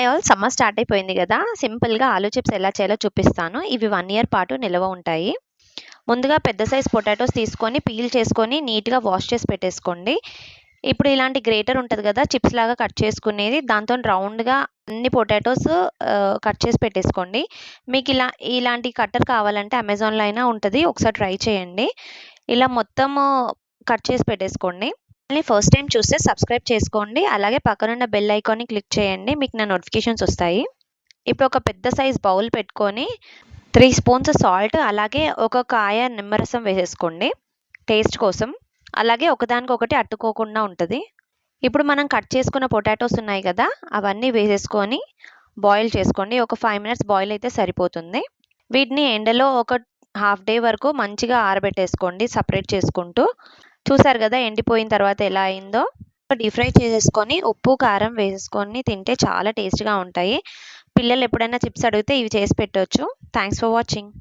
Hi all, summer start అయిపోయింది కదా. సింపుల్గా ఆలూ చిప్స్ ఎలా చేయాలో చూపిస్తాను. ఇవి 1 ఇయర్ పాటు నిల్వ ఉంటాయి. ముందుగా పెద్ద సైజ్ పొటాటోస్ తీసుకొని పీల్ చేసుకొని నీట్గా వాష్ చేసి పెట్టేసుకోండి. ఇప్పుడు ఇలాంటి గ్రేటర్ ఉంటుంది కదా, చిప్స్ లాగా కట్ చేసుకునేది, దాంతో రౌండ్గా అన్ని పొటాటోస్ కట్ చేసి పెట్టేసుకోండి. మీకు ఇలాంటి కట్టర్ కావాలంటే అమెజాన్లో అయినా ఉంటుంది, ఒకసారి ట్రై చేయండి. ఇలా మొత్తము కట్ చేసి పెట్టేసుకోండి. మళ్ళీ ఫస్ట్ టైం చూస్తే సబ్స్క్రైబ్ చేసుకోండి, అలాగే పక్కనున్న బెల్ ఐకాన్ని క్లిక్ చేయండి, మీకు నా నోటిఫికేషన్స్ వస్తాయి. ఇప్పుడు ఒక పెద్ద సైజ్ బౌల్ పెట్టుకొని 3 స్పూన్స్ సాల్ట్, అలాగే ఒక కాయ నిమ్మరసం వేసేసుకోండి టేస్ట్ కోసం. అలాగే ఒకదానికొకటి అట్టుకోకుండా ఉంటుంది. ఇప్పుడు మనం కట్ చేసుకున్న పొటాటోస్ ఉన్నాయి కదా, అవన్నీ వేసేసుకొని బాయిల్ చేసుకోండి. ఒక 5 మినిట్స్ బాయిల్ అయితే సరిపోతుంది. వీటిని ఎండలో ఒక హాఫ్ డే వరకు మంచిగా ఆరబెట్టేసుకోండి, సపరేట్ చేసుకుంటూ. చూసారు కదా ఎండిపోయిన తర్వాత ఎలా అయిందో. డీప్ ఫ్రై చేసేసుకొని ఉప్పు కారం వేసేసుకొని తింటే చాలా టేస్ట్గా ఉంటాయి. పిల్లలు ఎప్పుడైనా చిప్స్ అడిగితే ఇవి చేసి పెట్టవచ్చు. Thanks for watching.